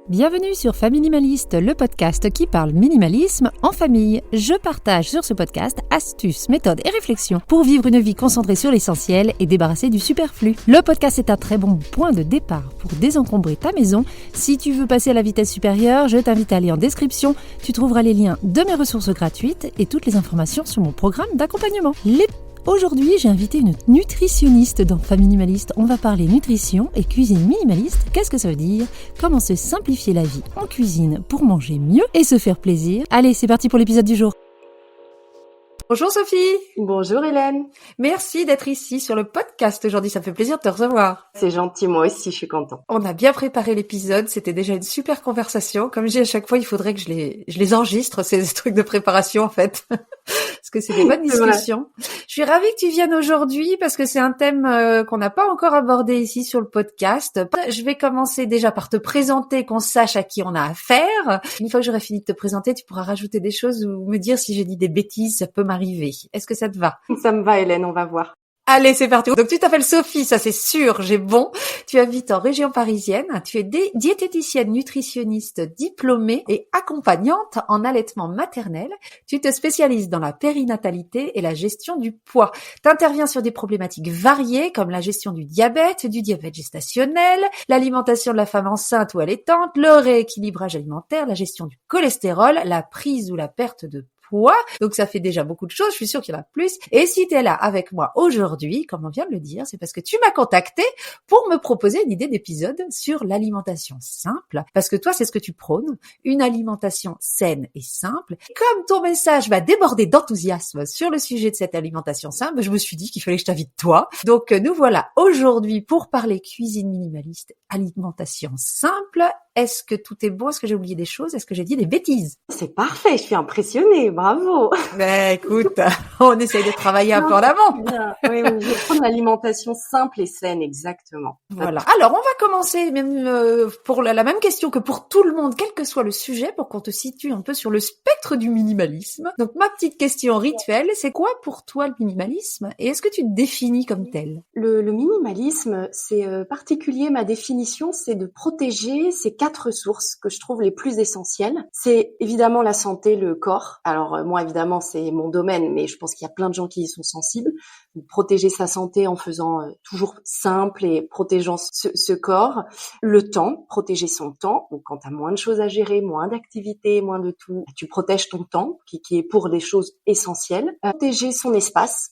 Bienvenue sur Familimaliste, le podcast qui parle minimalisme en famille. Je partage sur ce podcast astuces, méthodes et réflexions pour vivre une vie concentrée sur l'essentiel et débarrassée du superflu. Le podcast est un très bon point de départ pour désencombrer ta maison. Si tu veux passer à la vitesse supérieure, je t'invite à aller en description. Tu trouveras les liens de mes ressources gratuites et toutes les informations sur mon programme d'accompagnement. Aujourd'hui, j'ai invité une nutritionniste dans Familimaliste. On va parler nutrition et cuisine minimaliste. Qu'est-ce que ça veut dire ? Comment se simplifier la vie en cuisine pour manger mieux et se faire plaisir. Allez, c'est parti pour l'épisode du jour. Bonjour Sophie. Bonjour Hélène. Merci d'être ici sur le podcast aujourd'hui, ça me fait plaisir de te recevoir. C'est gentil, moi aussi je suis contente. On a bien préparé l'épisode, c'était déjà une super conversation. Comme je dis à chaque fois, il faudrait que je les enregistre, ces trucs de préparation en fait. Parce que c'est des bonnes discussions. Je suis ravie que tu viennes aujourd'hui parce que c'est un thème qu'on n'a pas encore abordé ici sur le podcast. Je vais commencer déjà par te présenter, qu'on sache à qui on a affaire. Une fois que j'aurai fini de te présenter, tu pourras rajouter des choses ou me dire si j'ai dit des bêtises, ça peut m'arriver. Est-ce que ça te va ? Ça me va Hélène, on va voir. Allez, c'est parti. Donc, tu t'appelles Sophie, ça c'est sûr, j'ai bon. Tu habites en région parisienne. Tu es diététicienne nutritionniste diplômée et accompagnante en allaitement maternel. Tu te spécialises dans la périnatalité et la gestion du poids. Tu interviens sur des problématiques variées comme la gestion du diabète gestationnel, l'alimentation de la femme enceinte ou allaitante, le rééquilibrage alimentaire, la gestion du cholestérol, la prise ou la perte de poids. Donc ça fait déjà beaucoup de choses, je suis sûre qu'il y en a plus. Et si tu es là avec moi aujourd'hui, comme on vient de le dire, c'est parce que tu m'as contacté pour me proposer une idée d'épisode sur l'alimentation simple. Parce que toi, c'est ce que tu prônes, une alimentation saine et simple. Et comme ton message va déborder d'enthousiasme sur le sujet de cette alimentation simple, je me suis dit qu'il fallait que je t'invite toi. Donc nous voilà aujourd'hui pour parler cuisine minimaliste, alimentation simple. Est-ce que tout est bon ? Est-ce que j'ai oublié des choses ? Est-ce que j'ai dit des bêtises ? C'est parfait, je suis impressionnée, bravo. Mais écoute, on essaye de travailler un peu en amont. Oui, je vais prendre l'alimentation simple et saine, exactement. Voilà. Alors, on va commencer même pour la même question que pour tout le monde, quel que soit le sujet, pour qu'on te situe un peu sur le spectre du minimalisme. Donc, ma petite question rituelle, c'est quoi pour toi le minimalisme ? Et est-ce que tu te définis comme tel ? Le minimalisme, c'est particulier. Ma définition, c'est de protéger ces 4 ressources que je trouve les plus essentielles. C'est évidemment la santé, le corps. Alors moi, évidemment, c'est mon domaine, mais je pense qu'il y a plein de gens qui y sont sensibles. Donc, protéger sa santé en faisant toujours simple et protégeant ce corps. Le temps, protéger son temps. Donc quand tu as moins de choses à gérer, moins d'activités, moins de tout, tu protèges ton temps qui est pour des choses essentielles. Protéger son espace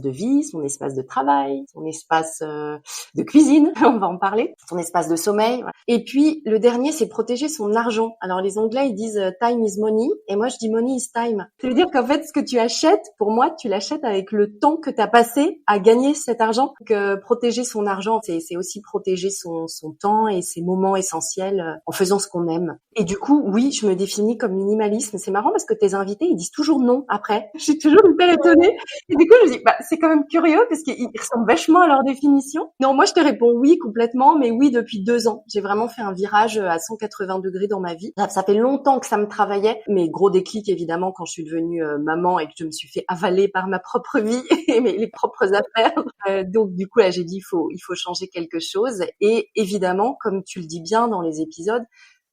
de vie, son espace de travail, son espace de cuisine, on va en parler, son espace de sommeil. Voilà. Et puis, le dernier, c'est protéger son argent. Alors, les Anglais, ils disent « time is money » et moi, je dis « money is time ». Ça veut dire qu'en fait, ce que tu achètes, pour moi, tu l'achètes avec le temps que tu as passé à gagner cet argent. Donc, protéger son argent, c'est aussi protéger son temps et ses moments essentiels en faisant ce qu'on aime. Et du coup, oui, je me définis comme minimaliste. C'est marrant parce que tes invités, ils disent toujours non après. Je suis toujours hyper étonnée. Et du coup, je me dis, c'est quand même curieux parce qu'ils ressemblent vachement à leur définition. Non, moi, je te réponds oui complètement, mais oui depuis 2 ans. J'ai vraiment fait un virage à 180 degrés dans ma vie. Ça fait longtemps que ça me travaillait, mais gros déclic évidemment quand je suis devenue maman et que je me suis fait avaler par ma propre vie et les propres affaires. Donc du coup, là, j'ai dit, il faut changer quelque chose. Et évidemment, comme tu le dis bien dans les épisodes,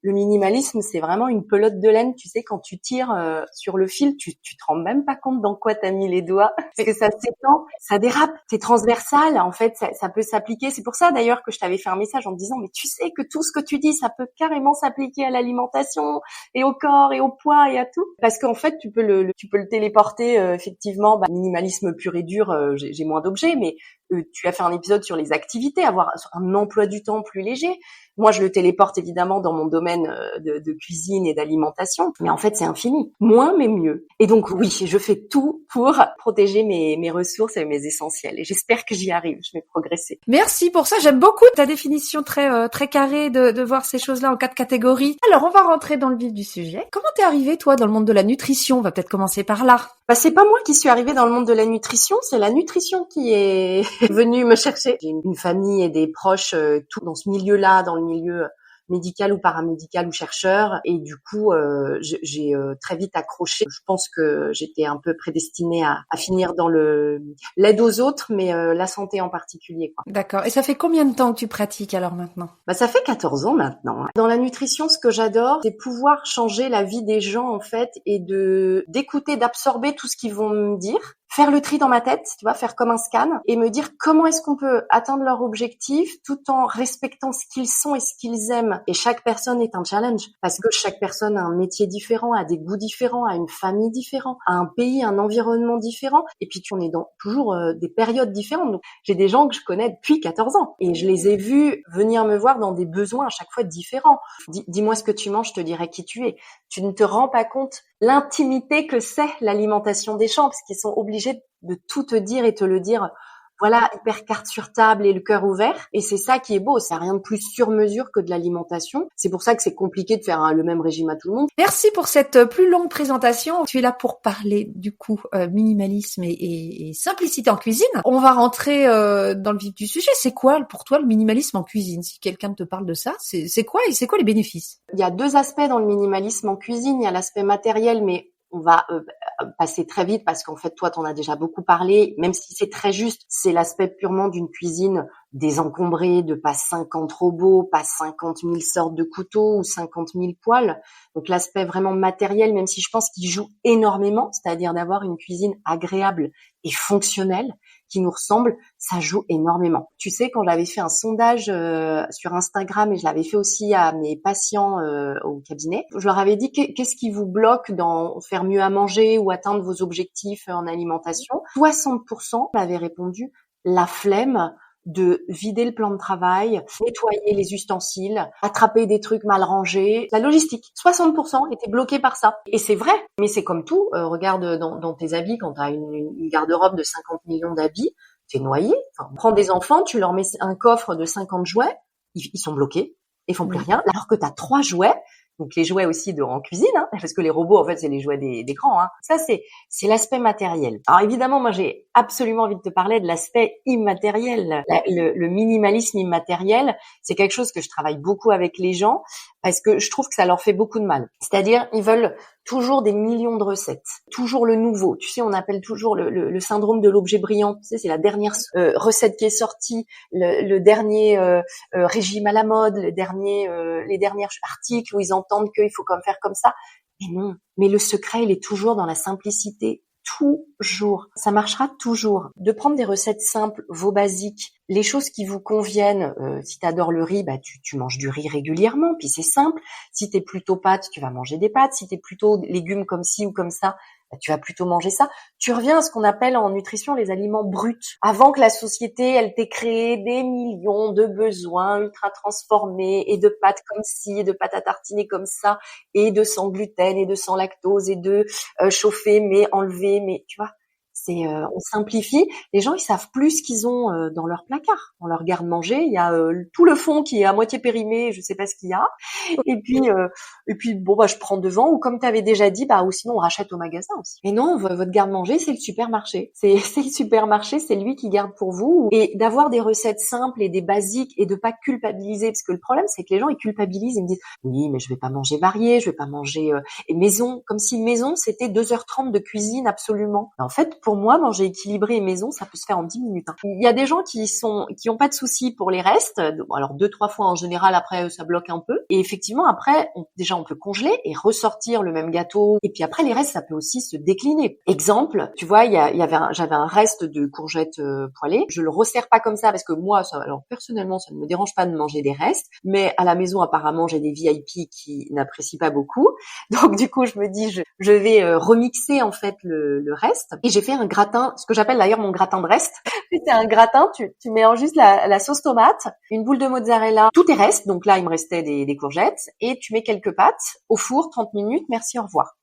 le minimalisme, c'est vraiment une pelote de laine. Tu sais, quand tu tires sur le fil, tu te rends même pas compte dans quoi t'as mis les doigts. Parce que ça s'étend, ça dérape, c'est transversal. En fait, ça peut s'appliquer. C'est pour ça, d'ailleurs, que je t'avais fait un message en me disant, mais tu sais que tout ce que tu dis, ça peut carrément s'appliquer à l'alimentation et au corps et au poids et à tout. Parce qu'en fait, tu peux le téléporter, effectivement, minimalisme pur et dur, j'ai moins d'objets, mais tu as fait un épisode sur les activités, avoir un emploi du temps plus léger. Moi, je le téléporte évidemment dans mon domaine de cuisine et d'alimentation, mais en fait, c'est infini. Moins, mais mieux. Et donc, oui, je fais tout pour protéger mes ressources et mes essentiels. Et j'espère que j'y arrive. Je vais progresser. Merci pour ça. J'aime beaucoup ta définition très carrée de voir ces choses-là en 4 catégories. Alors, on va rentrer dans le vif du sujet. Comment t'es arrivée, toi, dans le monde de la nutrition ? On va peut-être commencer par là. C'est pas moi qui suis arrivée dans le monde de la nutrition, c'est la nutrition qui est venue me chercher. J'ai une famille et des proches tout dans ce milieu-là, dans le milieu médical ou paramédical ou chercheur. Et du coup, j'ai très vite accroché. Je pense que j'étais un peu prédestinée à finir dans l'aide aux autres, mais la santé en particulier, quoi. D'accord. Et ça fait combien de temps que tu pratiques alors maintenant? Bah, ça fait 14 ans maintenant. Dans la nutrition, ce que j'adore, c'est pouvoir changer la vie des gens, en fait, et d'écouter, d'absorber tout ce qu'ils vont me dire, faire le tri dans ma tête, tu vois, faire comme un scan, et me dire comment est-ce qu'on peut atteindre leur objectif tout en respectant ce qu'ils sont et ce qu'ils aiment. Et chaque personne est un challenge, parce que chaque personne a un métier différent, a des goûts différents, a une famille différente, a un pays, un environnement différent, et puis on est dans toujours des périodes différentes. Donc, j'ai des gens que je connais depuis 14 ans, et je les ai vus venir me voir dans des besoins à chaque fois différents. Dis-moi ce que tu manges, je te dirai qui tu es. Tu ne te rends pas compte l'intimité que c'est l'alimentation des champs, parce qu'ils sont obligés de tout te dire et te le dire, voilà, hyper carte sur table et le cœur ouvert. Et c'est ça qui est beau, c'est rien de plus sur mesure que de l'alimentation. C'est pour ça que c'est compliqué de faire le même régime à tout le monde. Merci pour cette plus longue présentation. Tu es là pour parler du coup minimalisme et simplicité en cuisine. On va rentrer dans le vif du sujet. C'est quoi pour toi le minimalisme en cuisine? Si quelqu'un te parle de ça, c'est quoi et c'est quoi les bénéfices? Il y a deux aspects dans le minimalisme en cuisine. Il y a l'aspect matériel, mais on va passer très vite parce qu'en fait, toi, t'en as déjà beaucoup parlé. Même si c'est très juste, c'est l'aspect purement d'une cuisine désencombrée, de pas 50 robots, pas 50 000 sortes de couteaux ou 50 000 poêles. Donc l'aspect vraiment matériel, même si je pense qu'il joue énormément, c'est-à-dire d'avoir une cuisine agréable et fonctionnelle, qui nous ressemble, ça joue énormément. Tu sais, quand j'avais fait un sondage sur Instagram et je l'avais fait aussi à mes patients au cabinet, je leur avais dit qu'est-ce qui vous bloque dans faire mieux à manger ou atteindre vos objectifs en alimentation. 60% m'avaient répondu la flemme de vider le plan de travail, nettoyer les ustensiles, attraper des trucs mal rangés, la logistique. 60% étaient bloqués par ça. Et c'est vrai, mais c'est comme tout. Regarde dans tes habits, quand tu as une garde-robe de 50 millions d'habits, t'es noyé. Enfin, prends des enfants, tu leur mets un coffre de 50 jouets, ils sont bloqués, ils font plus rien, alors que tu as 3 jouets. Donc les jouets aussi en cuisine, hein, parce que les robots, en fait, c'est les jouets d'écran. Hein. Ça, c'est l'aspect matériel. Alors évidemment, moi, j'ai absolument envie de te parler de l'aspect immatériel. Le minimalisme immatériel, c'est quelque chose que je travaille beaucoup avec les gens parce que je trouve que ça leur fait beaucoup de mal. C'est-à-dire, ils veulent toujours des millions de recettes, toujours le nouveau. Tu sais, on appelle toujours le syndrome de l'objet brillant. Tu sais, c'est la dernière recette qui est sortie, le dernier régime à la mode, les derniers articles où ils entendent qu'il faut faire comme ça. Mais non. Mais le secret, il est toujours dans la simplicité. Toujours. Ça marchera toujours. De prendre des recettes simples, vos basiques, les choses qui vous conviennent. Si tu adores le riz, bah tu manges du riz régulièrement, puis c'est simple. Si t'es plutôt pâtes, tu vas manger des pâtes. Si t'es plutôt légumes comme ci ou comme ça, bah, tu vas plutôt manger ça. Tu reviens à ce qu'on appelle en nutrition les aliments bruts. Avant que la société, elle t'ait créé des millions de besoins ultra transformés et de pâtes comme ci, et de pâtes à tartiner comme ça, et de sans gluten et de sans lactose et de chauffer mais enlever, mais tu vois. On simplifie. Les gens, ils savent plus ce qu'ils ont dans leur placard. On leur garde-manger, il y a tout le fond qui est à moitié périmé, je sais pas ce qu'il y a. Et puis bon bah je prends devant, ou comme tu avais déjà dit, bah ou sinon on rachète au magasin aussi. Mais non, votre garde-manger, c'est le supermarché. C'est le supermarché, c'est lui qui garde pour vous. Et d'avoir des recettes simples et des basiques et de pas culpabiliser, parce que le problème c'est que les gens ils culpabilisent, ils me disent oui mais je vais pas manger varié, je vais pas manger et maison, comme si maison c'était 2h30 de cuisine absolument. En fait, pour moi, manger équilibré et maison, ça peut se faire en 10 minutes. Hein. Il y a des gens qui ont pas de soucis pour les restes. Alors 2-3 fois en général, après ça bloque un peu. Et effectivement, après, on peut congeler et ressortir le même gâteau. Et puis après, les restes, ça peut aussi se décliner. Exemple, tu vois, j'avais un reste de courgettes poêlées. Je le resserre pas comme ça parce que moi, alors personnellement, ça ne me dérange pas de manger des restes. Mais à la maison, apparemment, j'ai des VIP qui n'apprécient pas beaucoup. Donc du coup, je me dis, je vais remixer en fait le reste. Et j'ai fait un gratin, ce que j'appelle d'ailleurs mon gratin de reste. C'est un gratin, tu mélanges juste la sauce tomate, une boule de mozzarella, tout tes restes. Donc là, il me restait des courgettes. Et tu mets quelques pâtes au four, 30 minutes, merci, au revoir.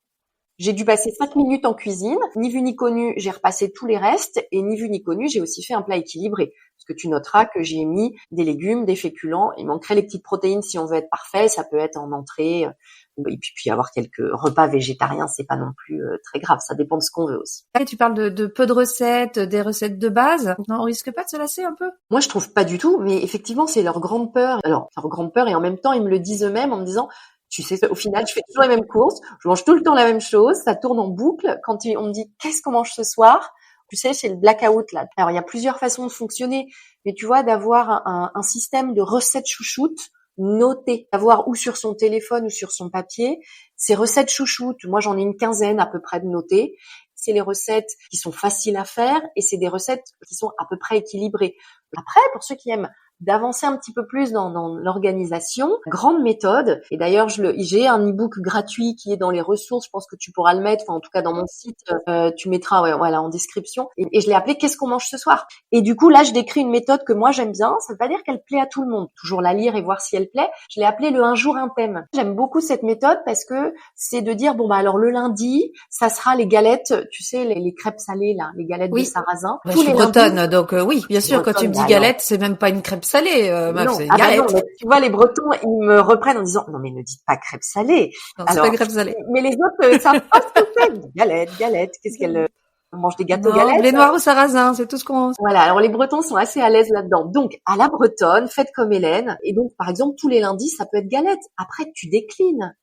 J'ai dû passer 5 minutes en cuisine. Ni vu ni connu, j'ai repassé tous les restes. Et ni vu ni connu, j'ai aussi fait un plat équilibré. Parce que tu noteras que j'ai mis des légumes, des féculents. Il manquerait les petites protéines si on veut être parfait. Ça peut être en entrée. Et puis avoir quelques repas végétariens, c'est pas non plus très grave. Ça dépend de ce qu'on veut aussi. Et tu parles de peu de recettes, des recettes de base. Non, on risque pas de se lasser un peu? Moi, je trouve pas du tout. Mais effectivement, c'est leur grande peur. Alors, leur grande peur, et en même temps, ils me le disent eux-mêmes en me disant, tu sais, au final, je fais toujours les mêmes courses, je mange tout le temps la même chose, ça tourne en boucle. Quand on me dit qu'est-ce qu'on mange ce soir, tu sais, c'est le blackout là. Alors, il y a plusieurs façons de fonctionner, mais tu vois, d'avoir un système de recettes chouchoutes notées, d'avoir ou sur son téléphone ou sur son papier, ces recettes chouchoutes, moi j'en ai une quinzaine à peu près de notées. C'est les recettes qui sont faciles à faire et c'est des recettes qui sont à peu près équilibrées. Après, pour ceux qui aiment d'avancer un petit peu plus dans l'organisation, grande méthode. Et d'ailleurs, j'ai un e-book gratuit qui est dans les ressources. Je pense que tu pourras le mettre. Enfin, en tout cas, dans mon site, tu mettras, ouais, voilà, en description. Et je l'ai appelé "Qu'est-ce qu'on mange ce soir?" Et du coup, là, je décris une méthode que moi j'aime bien. Ça veut pas dire qu'elle plaît à tout le monde. Toujours la lire et voir si elle plaît. Je l'ai appelée "Le un jour un thème". J'aime beaucoup cette méthode parce que c'est de dire bon bah alors le lundi, ça sera les galettes, tu sais, les crêpes salées là, les galettes de sarrasin. Ouais, Tous je suis les lundis. bretonne, donc oui, bien sûr, quand tu me dis galette, c'est même pas une crêpe salée, meuf, Non. c'est une Ah bah non, galette. mais tu vois, les Bretons, ils me reprennent en disant, non, mais ne dites pas crêpe salée. Non, c'est pas une crêpe salée. Mais les autres savent pas ce que c'est. Galette. Qu'est-ce qu'elle on mange des gâteaux Non, galettes? blé noir au sarrasin, c'est tout ce qu'on... Voilà. Alors, les Bretons sont assez à l'aise là-dedans. Donc, à la bretonne, faites comme Hélène. Et donc, par exemple, tous les lundis, ça peut être galette. Après, tu déclines.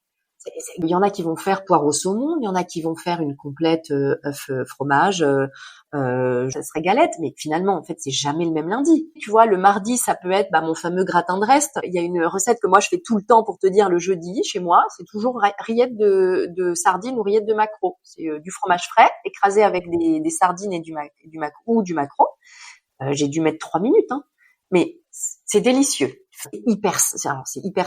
Il y en a qui vont faire poire au saumon, il y en a qui vont faire une complète œuf fromage, ça serait galette, mais finalement en fait c'est jamais le même lundi. Tu vois, le mardi ça peut être mon fameux gratin de reste. Il y a une recette que moi je fais tout le temps pour te dire le jeudi chez moi, c'est toujours rillettes de sardines ou rillettes de maquereau. C'est du fromage frais écrasé avec des sardines et du maquereau. J'ai dû mettre 3 minutes, hein, mais c'est délicieux. C'est hyper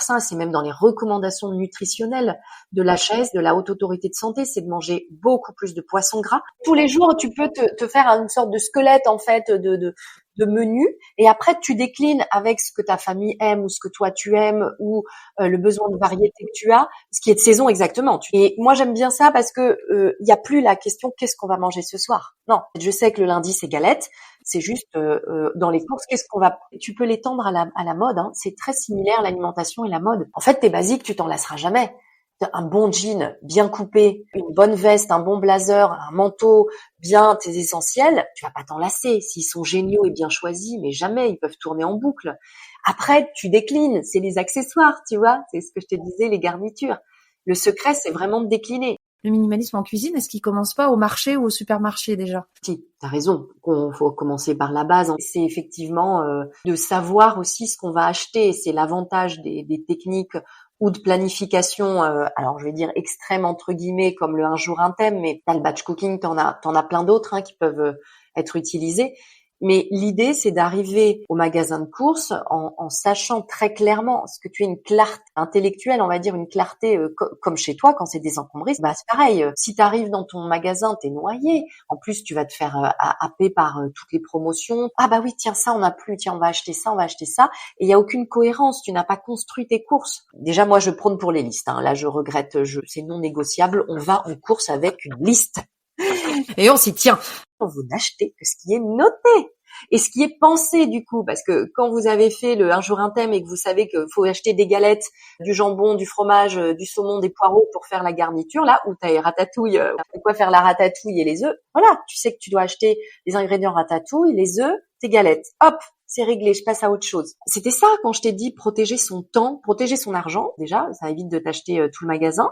sain, c'est même dans les recommandations nutritionnelles de l'HAS, de la Haute Autorité de Santé, c'est de manger beaucoup plus de poissons gras. Tous les jours, tu peux te faire une sorte de squelette, en fait, de menu, et après, tu déclines avec ce que ta famille aime ou ce que toi tu aimes ou le besoin de variété que tu as, ce qui est de saison exactement. Et moi, j'aime bien ça parce que il y a plus la question qu'est-ce qu'on va manger ce soir. Non, je sais que le lundi, c'est galette. C'est juste dans les courses, qu'est-ce qu'on va... Tu peux l'étendre à la mode. Hein. C'est très similaire l'alimentation et la mode. En fait, tes basiques, tu t'en lasseras jamais. Un bon jean bien coupé, une bonne veste, un bon blazer, un manteau, bien tes essentiels, tu vas pas t'en lasser. S'ils sont géniaux et bien choisis, mais jamais, ils peuvent tourner en boucle. Après, tu déclines, c'est les accessoires, tu vois. C'est ce que je te disais, les garnitures. Le secret, c'est vraiment de décliner. Le minimalisme en cuisine, est-ce qu'il commence pas au marché ou au supermarché déjà? Si, t'as raison. Faut commencer par la base. C'est effectivement de savoir aussi ce qu'on va acheter. C'est l'avantage des techniques ou de planification. Alors je vais dire extrême entre guillemets, comme le un jour un thème, mais t'as le batch cooking, t'en as plein d'autres qui peuvent être utilisés. Mais l'idée, c'est d'arriver au magasin de courses en sachant très clairement ce que tu as une clarté intellectuelle, on va dire une clarté comme chez toi quand c'est désencombré. Bah c'est pareil. Si tu arrives dans ton magasin, t'es noyé. En plus, tu vas te faire happer par toutes les promotions. Ah bah oui, tiens ça on n'a plus. Tiens on va acheter ça, on va acheter ça. Et il y a aucune cohérence. Tu n'as pas construit tes courses. Déjà moi je prône pour les listes. Hein. Là je regrette. C'est non négociable. On va en course avec une liste. Et on s'y tient. Vous n'achetez que ce qui est noté et ce qui est pensé du coup, parce que quand vous avez fait le un jour un thème et que vous savez qu'il faut acheter des galettes, du jambon, du fromage, du saumon, des poireaux pour faire la garniture, là où t'as les ratatouilles, de quoi faire la ratatouille et les œufs, voilà, tu sais que tu dois acheter les ingrédients ratatouille, les œufs, tes galettes, hop, c'est réglé, je passe à autre chose. C'était ça quand je t'ai dit protéger son temps, protéger son argent, déjà, ça évite de t'acheter tout le magasin.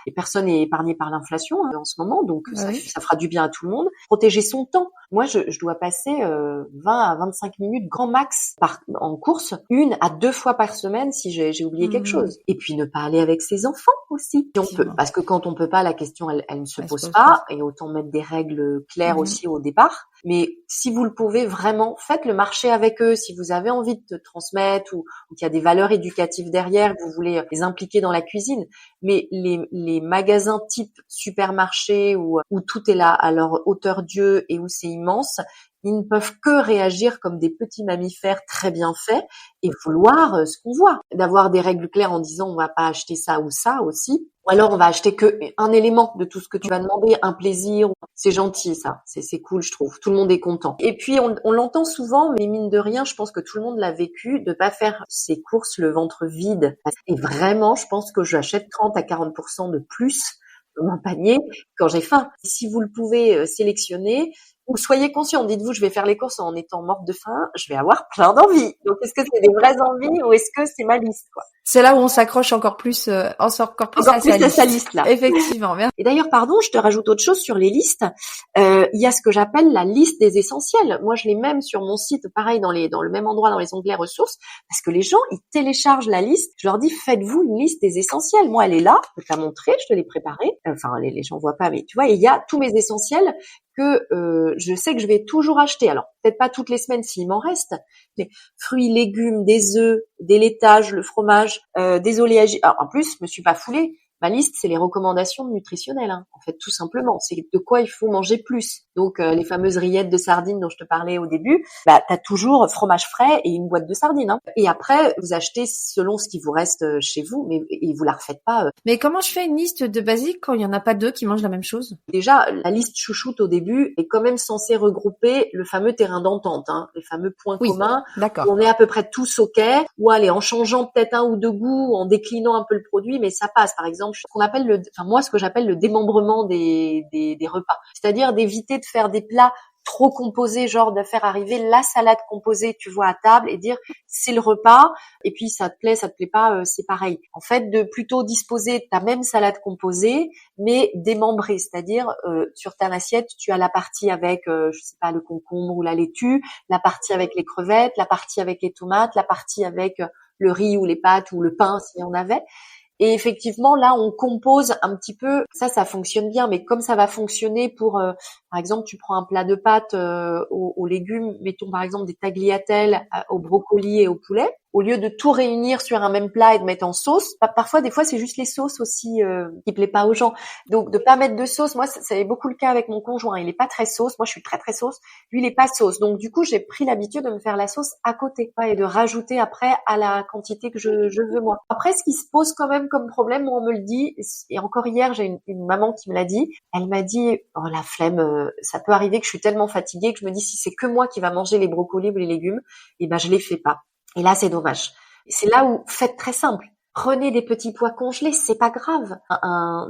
Et personne n'est épargné par l'inflation en ce moment, donc ça fera du bien à tout le monde. Protéger son temps. Moi, je dois passer 20 à 25 minutes grand max en course, 1 à 2 fois par semaine si j'ai oublié quelque chose. Et puis ne pas aller avec ses enfants aussi. Si on peut, parce que quand on peut pas, la question elle ne se pose pas, et autant mettre des règles claires aussi au départ. Mais si vous le pouvez vraiment, faites le marché avec eux. Si vous avez envie de te transmettre ou qu'il y a des valeurs éducatives derrière, que vous voulez les impliquer dans la cuisine. Mais les magasins type supermarché où tout est là à leur hauteur Dieu et où c'est immense, Ils ne peuvent que réagir comme des petits mammifères très bien faits et vouloir ce qu'on voit. D'avoir des règles claires en disant on va pas acheter ça ou ça aussi. Ou alors on va acheter que un élément de tout ce que tu vas demander, un plaisir. C'est gentil ça, c'est cool je trouve. Tout le monde est content. Et puis on l'entend souvent, mais mine de rien, je pense que tout le monde l'a vécu, de pas faire ses courses le ventre vide. Et vraiment, je pense que j'achète 30 à 40% de plus dans mon panier quand j'ai faim. Si vous le pouvez sélectionner, ou soyez conscient, dites-vous, je vais faire les courses en étant morte de faim, je vais avoir plein d'envies. Donc, est-ce que c'est des vraies envies ou est-ce que c'est ma liste, quoi? C'est là où on s'accroche encore plus à sa liste, là. Effectivement, merci. Et d'ailleurs, pardon, je te rajoute autre chose sur les listes. Il y a ce que j'appelle la liste des essentiels. Moi, je l'ai même sur mon site, pareil, dans le même endroit, dans les onglets ressources, parce que les gens, ils téléchargent la liste. Je leur dis, faites-vous une liste des essentiels. Moi, elle est là, je te la montrer, je te l'ai préparée. Enfin, les gens voient pas, mais tu vois, il y a tous mes essentiels que je sais que je vais toujours acheter. Alors, peut-être pas toutes les semaines s'il m'en reste, mais fruits, légumes, des œufs, des laitages, le fromage, des oléagineux. Alors, en plus, je me suis pas foulée. Ma liste, c'est les recommandations nutritionnelles, hein. En fait, tout simplement, c'est de quoi il faut manger plus. Donc, les fameuses rillettes de sardines dont je te parlais au début, bah, t'as toujours fromage frais et une boîte de sardines, hein. Et après, vous achetez selon ce qui vous reste chez vous, mais et vous la refaites pas. Mais comment je fais une liste de basiques quand il y en a pas deux qui mangent la même chose? Déjà, la liste chouchoute au début est quand même censée regrouper le fameux terrain d'entente, hein, les fameux points communs. D'accord. On est à peu près tous OK. Ou allez, en changeant peut-être un ou deux goûts, en déclinant un peu le produit, mais ça passe. Par exemple, ce qu'on appelle ce que j'appelle le démembrement des repas. C'est-à-dire d'éviter de faire des plats trop composés, genre de faire arriver la salade composée, tu vois, à table et dire c'est le repas et puis ça te plaît pas, c'est pareil. En fait, de plutôt disposer ta même salade composée mais démembrée, c'est-à-dire sur ta assiette, tu as la partie avec je sais pas le concombre ou la laitue, la partie avec les crevettes, la partie avec les tomates, la partie avec le riz ou les pâtes ou le pain s'il y en avait. Et effectivement, là, on compose un petit peu. Ça fonctionne bien. Mais comme ça va fonctionner pour, par exemple, tu prends un plat de pâtes aux légumes, mettons par exemple des tagliatelles au brocoli et au poulet. Au lieu de tout réunir sur un même plat et de mettre en sauce, parfois, des fois, c'est juste les sauces aussi qui plaît pas aux gens. Donc, de pas mettre de sauce, moi, ça est beaucoup le cas avec mon conjoint. Il est pas très sauce. Moi, je suis très très sauce. Lui, il est pas sauce. Donc, du coup, j'ai pris l'habitude de me faire la sauce à côté et de rajouter après à la quantité que je veux moi. Après, ce qui se pose quand même comme problème, moi, on me le dit. Et encore hier, j'ai une maman qui me l'a dit. Elle m'a dit, oh la flemme, ça peut arriver que je suis tellement fatiguée que je me dis si c'est que moi qui va manger les brocolis ou les légumes, et ben je les fais pas. Et là, c'est dommage. Et c'est là où faites très simple. Prenez des petits pois congelés, c'est pas grave.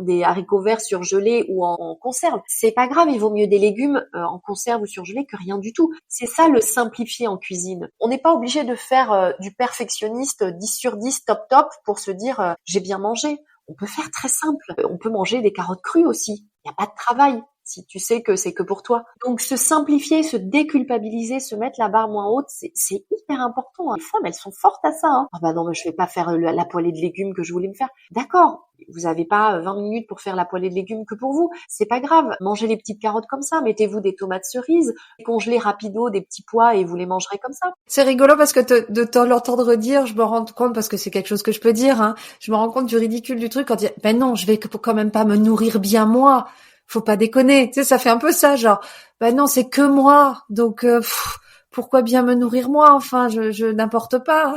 Des haricots verts surgelés ou en conserve, c'est pas grave. Il vaut mieux des légumes en conserve ou surgelés que rien du tout. C'est ça le simplifier en cuisine. On n'est pas obligé de faire du perfectionniste 10 sur 10 top pour se dire j'ai bien mangé. On peut faire très simple. On peut manger des carottes crues aussi. Il n'y a pas de travail si tu sais que c'est que pour toi. Donc se simplifier, se déculpabiliser, se mettre la barre moins haute, c'est hyper important. Les femmes, elles sont fortes à ça. Hein. Ah bah non, mais je vais pas faire la poêlée de légumes que je voulais me faire. D'accord, vous avez pas 20 minutes pour faire la poêlée de légumes que pour vous. C'est pas grave. Mangez les petites carottes comme ça. Mettez-vous des tomates cerises, congelez rapido des petits pois et vous les mangerez comme ça. C'est rigolo parce que de t'en l'entendre dire, je me rends compte parce que c'est quelque chose que je peux dire. Hein, je me rends compte du ridicule du truc quand il dit ben non, je vais quand même pas me nourrir bien moi. Faut pas déconner, tu sais, ça fait un peu ça, genre, ben non, c'est que moi, donc pourquoi bien me nourrir moi, enfin, je n'importe pas.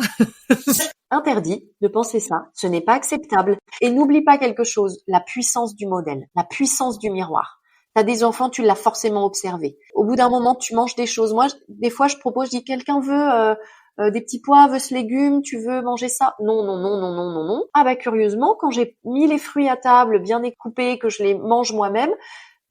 Interdit de penser ça, ce n'est pas acceptable. Et n'oublie pas quelque chose, la puissance du modèle, la puissance du miroir. T'as des enfants, tu l'as forcément observé. Au bout d'un moment, tu manges des choses. Moi, des fois, je propose, je dis, quelqu'un veut des petits pois, veut ce légume, tu veux manger ça? Non, non, non, non, non, non, non. Ah bah curieusement, quand j'ai mis les fruits à table, bien découpés, que je les mange moi-même,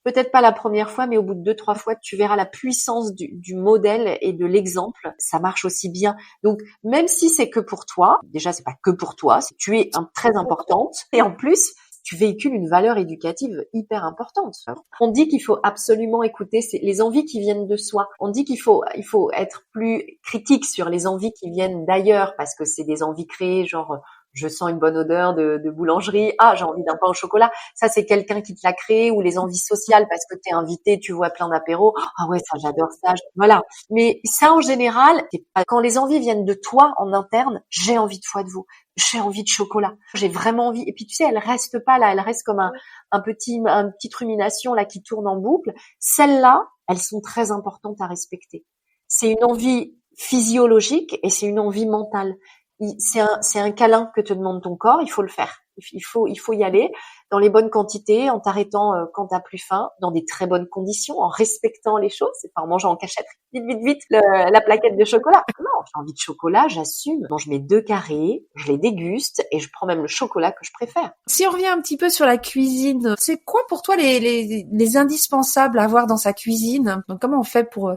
peut-être pas la première fois, mais au bout de 2-3 fois, tu verras la puissance du modèle et de l'exemple. Ça marche aussi bien. Donc, même si c'est que pour toi, déjà, c'est pas que pour toi, tu es très importante. Et en plus, tu véhicules une valeur éducative hyper importante. On dit qu'il faut absolument écouter les envies qui viennent de soi. On dit qu'il faut être plus critique sur les envies qui viennent d'ailleurs parce que c'est des envies créées, genre je sens une bonne odeur de boulangerie. Ah, j'ai envie d'un pain au chocolat. Ça, c'est quelqu'un qui te l'a créé, ou les envies sociales parce que t'es invité, tu vois plein d'apéros. Ah ouais, ça, j'adore ça. Voilà. Mais ça, en général, quand les envies viennent de toi en interne, j'ai envie de foie de veau. J'ai envie de chocolat. J'ai vraiment envie. Et puis, tu sais, elle reste pas là. Elle reste comme une petite rumination là qui tourne en boucle. Celle-là, elles sont très importantes à respecter. C'est une envie physiologique et c'est une envie mentale. C'est un câlin que te demande ton corps, il faut le faire. Il faut y aller dans les bonnes quantités, en t'arrêtant quand t'as plus faim, dans des très bonnes conditions, en respectant les choses. C'est pas en mangeant en cachette, vite, la plaquette de chocolat. Non, j'ai envie de chocolat, j'assume. Je mange mes 2 carrés, je les déguste et je prends même le chocolat que je préfère. Si on revient un petit peu sur la cuisine, c'est quoi pour toi les indispensables à avoir dans sa cuisine? Donc, comment on fait pour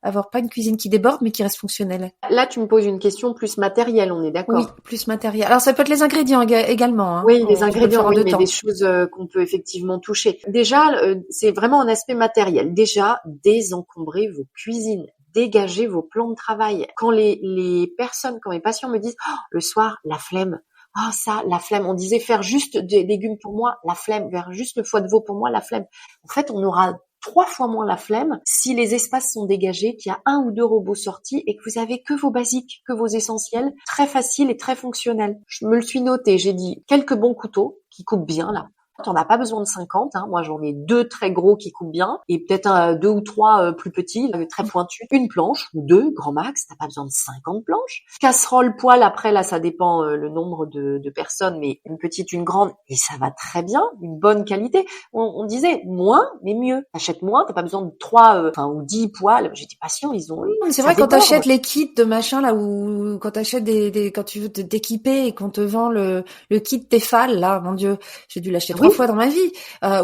avoir pas une cuisine qui déborde, mais qui reste fonctionnelle? Là, tu me poses une question plus matérielle, on est d'accord? Oui, plus matériel. Alors, ça peut être les ingrédients également. Hein. Oui, les ingrédients, oui, mais temps. des choses qu'on peut effectivement toucher. Déjà, c'est vraiment un aspect matériel. Déjà, désencombrez vos cuisines. Dégagez vos plans de travail. Quand les personnes, quand mes patients me disent le soir, la flemme. Ah ça, la flemme. On disait faire juste des légumes pour moi, la flemme. Faire juste le foie de veau pour moi, la flemme. En fait, on aura 3 fois moins la flemme si les espaces sont dégagés, qu'il y a 1 ou 2 robots sortis et que vous avez que vos basiques, que vos essentiels, très faciles et très fonctionnels. Je me le suis noté, j'ai dit quelques bons couteaux qui coupent bien là. T'en as pas besoin de 50, hein. Moi j'en ai 2 très gros qui coupent bien et peut-être 2 ou 3 plus petits, très pointus. Une planche ou 2 grand max, t'as pas besoin de 50 planches. Casserole, poêle, après là ça dépend le nombre de personnes, mais une petite, une grande et ça va très bien, une bonne qualité. On disait moins mais mieux. T'achètes moins, t'as pas besoin de 3 ou 10 poêles. J'ai des patients, ils ont C'est vrai, quand t'achètes les kits de machin là, ou quand t'achètes quand tu veux t'équiper et qu'on te vend le kit Tefal là, mon Dieu, j'ai dû l'acheter 3 fois dans ma vie,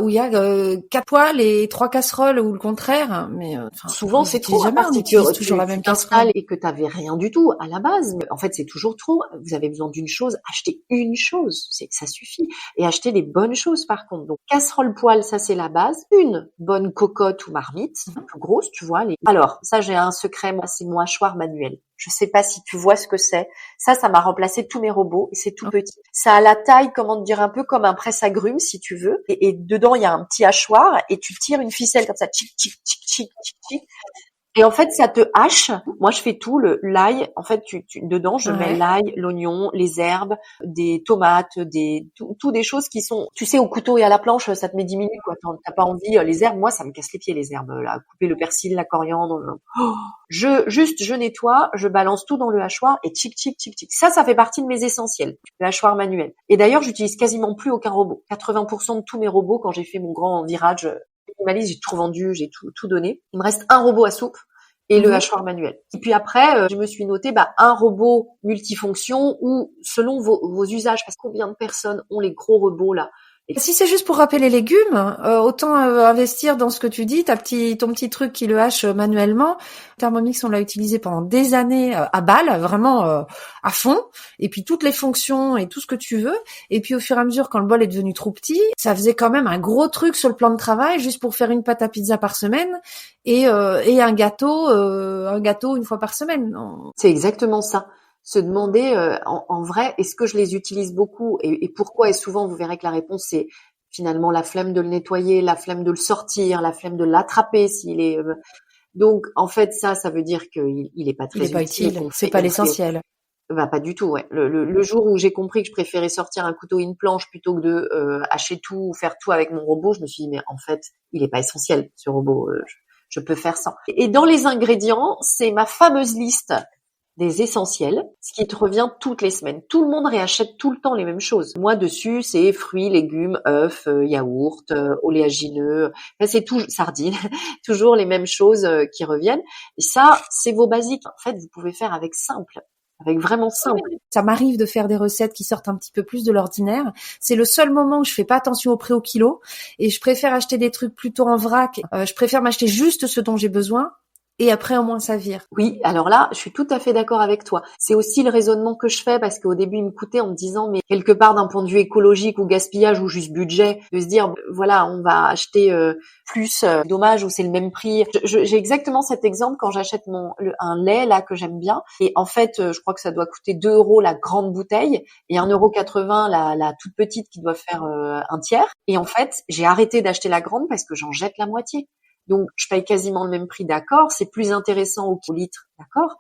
où il y a 4 poêles et 3 casseroles ou le contraire, mais souvent c'est trop, jamais, on utilise toujours la même casserole et que t'avais rien du tout à la base. Mais en fait, c'est toujours trop. Vous avez besoin d'une chose, achetez une chose, ça suffit. Et achetez des bonnes choses par contre. Donc casserole, poêle, ça c'est la base. Une bonne cocotte ou marmite, plus grosse, tu vois. Alors ça, j'ai un secret, moi, c'est mon hachoir manuel. Je sais pas si tu vois ce que c'est. Ça m'a remplacé tous mes robots et c'est tout petit. Ça a la taille, comment te dire, un peu comme un presse-agrumes si tu veux. Et dedans, il y a un petit hachoir et tu tires une ficelle comme ça, tchic, tchic, tchic, tchic, tchic, tchic. Et en fait, ça te hache. Moi, je fais tout, l'ail. En fait, dedans, je mets l'ail, l'oignon, les herbes, des tomates, tout des choses qui sont, tu sais, au couteau et à la planche, ça te met 10 minutes, quoi. T'as pas envie, les herbes, moi, ça me casse les pieds, les herbes, là. Couper le persil, la coriandre. Je nettoie, je balance tout dans le hachoir et tchic, tchic, tchic, tchic. Ça fait partie de mes essentiels. Le hachoir manuel. Et d'ailleurs, j'utilise quasiment plus aucun robot. 80% de tous mes robots, quand j'ai fait mon grand virage, j'ai tout vendu, j'ai tout donné. Il me reste un robot à soupe et le hachoir manuel. Et puis après, je me suis noté un robot multifonction ou selon vos usages, parce que combien de personnes ont les gros robots là? Et si c'est juste pour râper les légumes, autant investir dans ce que tu dis, ton petit truc qui le hache manuellement. Thermomix, on l'a utilisé pendant des années à balle, vraiment à fond. Et puis toutes les fonctions et tout ce que tu veux. Et puis au fur et à mesure, quand le bol est devenu trop petit, ça faisait quand même un gros truc sur le plan de travail, juste pour faire une pâte à pizza par semaine et un gâteau une fois par semaine. C'est exactement ça. Se demander en vrai, est-ce que je les utilise beaucoup et pourquoi? Et souvent, vous verrez que la réponse, c'est finalement la flemme de le nettoyer, la flemme de le sortir, la flemme de l'attraper s'il est... Donc, en fait, ça veut dire qu'il est pas très utile. C'est pas l'essentiel. Pas du tout, ouais. Le jour où j'ai compris que je préférais sortir un couteau et une planche plutôt que de hacher tout, faire tout avec mon robot, je me suis dit, mais en fait, il est pas essentiel, ce robot. Je peux faire sans. Et dans les ingrédients, c'est ma fameuse liste des essentiels, ce qui te revient toutes les semaines. Tout le monde réachète tout le temps les mêmes choses. Moi, dessus, c'est fruits, légumes, œufs, yaourts, oléagineux, c'est tout, sardines, toujours les mêmes choses qui reviennent. Et ça, c'est vos basiques. En fait, vous pouvez faire avec simple. Avec vraiment simple. Ça m'arrive de faire des recettes qui sortent un petit peu plus de l'ordinaire. C'est le seul moment où je fais pas attention au prix au kilo et je préfère acheter des trucs plutôt en vrac. Je préfère m'acheter juste ce dont j'ai besoin. Et après, au moins, ça vire. Oui, alors là, je suis tout à fait d'accord avec toi. C'est aussi le raisonnement que je fais parce qu'au début, il me coûtait en me disant, mais quelque part, d'un point de vue écologique ou gaspillage ou juste budget, de se dire, voilà, on va acheter plus, dommage, ou c'est le même prix. J'ai exactement cet exemple quand j'achète un lait là que j'aime bien. Et en fait, je crois que ça doit coûter 2 € la grande bouteille et 1,80 € la toute petite qui doit faire un tiers. Et en fait, j'ai arrêté d'acheter la grande parce que j'en jette la moitié. Donc, je paye quasiment le même prix, d'accord. C'est plus intéressant au litre, d'accord.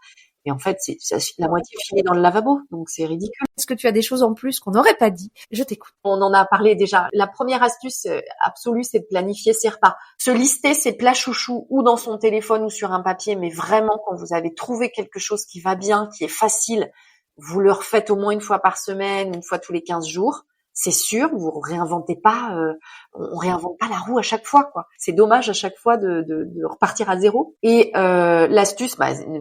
Mais en fait, c'est la moitié finit dans le lavabo, donc c'est ridicule. Est-ce que tu as des choses en plus qu'on n'aurait pas dit? Je t'écoute. On en a parlé déjà. La première astuce absolue, c'est de planifier ses repas. Se lister ses plats chouchous ou dans son téléphone ou sur un papier, mais vraiment quand vous avez trouvé quelque chose qui va bien, qui est facile, vous le refaites au moins une fois par semaine, une fois tous les 15 jours. C'est sûr, vous réinventez pas, on réinvente pas la roue à chaque fois, quoi. C'est dommage à chaque fois de repartir à zéro. Et l'astuce,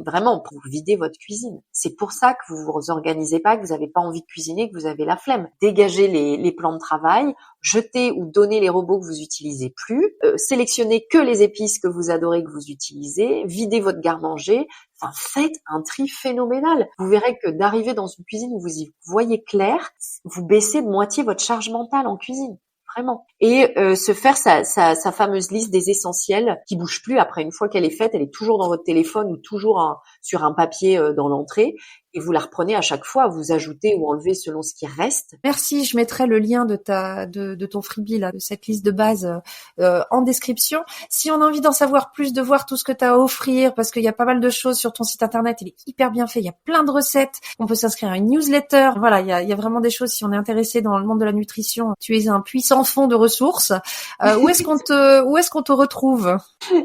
vraiment pour vider votre cuisine. C'est pour ça que vous vous organisez pas, que vous avez pas envie de cuisiner, que vous avez la flemme. Dégagez les plans de travail, jetez ou donnez les robots que vous utilisez plus, sélectionnez que les épices que vous adorez, que vous utilisez, videz votre garde-manger. Enfin, faites un tri phénoménal. Vous verrez que d'arriver dans une cuisine où vous y voyez clair, vous baissez de moitié votre charge mentale en cuisine. Vraiment. Et se faire sa fameuse liste des essentiels qui bouge plus après une fois qu'elle est faite, elle est toujours dans votre téléphone ou toujours sur un papier dans l'entrée. Et vous la reprenez à chaque fois, vous ajoutez ou enlevez selon ce qui reste. Merci, je mettrai le lien de ton freebie là, de cette liste de base en description. Si on a envie d'en savoir plus, de voir tout ce que tu as à offrir, parce qu'il y a pas mal de choses sur ton site internet, il est hyper bien fait, il y a plein de recettes, on peut s'inscrire à une newsletter. Voilà, il y a vraiment des choses. Si on est intéressé dans le monde de la nutrition, tu es un puissant fond de ressources. Où est-ce qu'on te retrouve?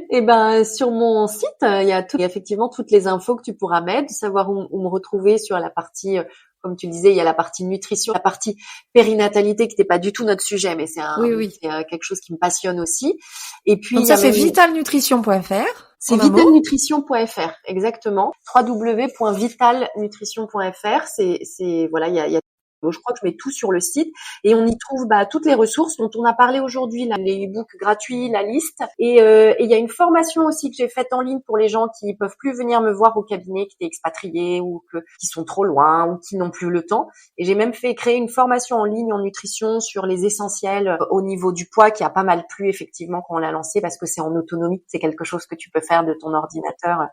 Eh ben, sur mon site, il y a effectivement toutes les infos que tu pourras mettre, savoir où me retrouver sur la partie, comme tu disais, il y a la partie nutrition, la partie périnatalité qui n'était pas du tout notre sujet, mais c'est quelque chose qui me passionne aussi. Et puis, donc ça, c'est vitalnutrition.fr. C'est vitalnutrition.fr, exactement. www.vitalnutrition.fr. Voilà, il y a je crois que je mets tout sur le site et on y trouve toutes les ressources dont on a parlé aujourd'hui, là, les e-books gratuits, la liste. Et il y a une formation aussi que j'ai faite en ligne pour les gens qui peuvent plus venir me voir au cabinet, qui étaient expatriés ou qui sont trop loin ou qui n'ont plus le temps. Et j'ai même créer une formation en ligne en nutrition sur les essentiels au niveau du poids qui a pas mal plu effectivement quand on l'a lancé parce que c'est en autonomie. C'est quelque chose que tu peux faire de ton ordinateur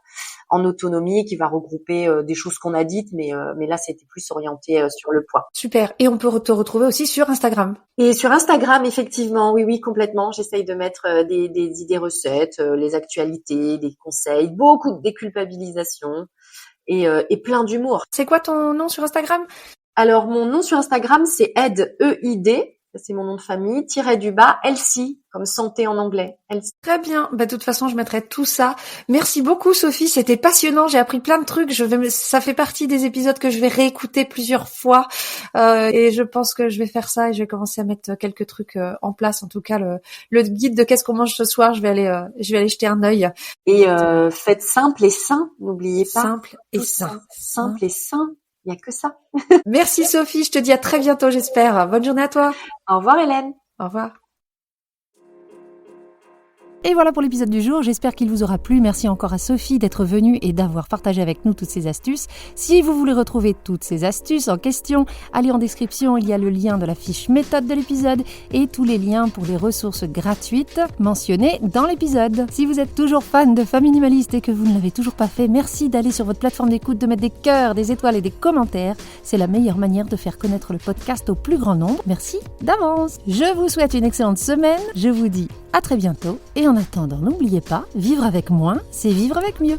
en autonomie qui va regrouper des choses qu'on a dites, mais là c'était plus orienté sur le poids. Super. Et on peut te retrouver aussi sur Instagram. Et sur Instagram, effectivement, oui, complètement. J'essaye de mettre des idées recettes, les actualités, des conseils, beaucoup de déculpabilisation et plein d'humour. C'est quoi ton nom sur Instagram? Alors, mon nom sur Instagram, c'est Ed, E-I-D. C'est mon nom de famille, _, Elsie, comme santé en anglais. Elsie. Très bien. De toute façon, je mettrai tout ça. Merci beaucoup, Sophie. C'était passionnant. J'ai appris plein de trucs. Ça fait partie des épisodes que je vais réécouter plusieurs fois. Et je pense que je vais faire ça et je vais commencer à mettre quelques trucs en place. En tout cas, le guide de qu'est-ce qu'on mange ce soir, je vais aller jeter un œil. Et faites simple et sain. N'oubliez pas. Simple et sain. Simple et sain. Il n'y a que ça. Merci Sophie, je te dis à très bientôt j'espère. Bonne journée à toi. Au revoir Hélène. Au revoir. Et voilà pour l'épisode du jour, j'espère qu'il vous aura plu. Merci encore à Sophie d'être venue et d'avoir partagé avec nous toutes ces astuces. Si vous voulez retrouver toutes ces astuces en question, allez en description, il y a le lien de la fiche méthode de l'épisode et tous les liens pour les ressources gratuites mentionnées dans l'épisode. Si vous êtes toujours fan de Femmes Minimalistes et que vous ne l'avez toujours pas fait, merci d'aller sur votre plateforme d'écoute, de mettre des cœurs, des étoiles et des commentaires. C'est la meilleure manière de faire connaître le podcast au plus grand nombre. Merci d'avance. Je vous souhaite une excellente semaine. Je vous dis à très bientôt et en attendant, n'oubliez pas, vivre avec moins, c'est vivre avec mieux.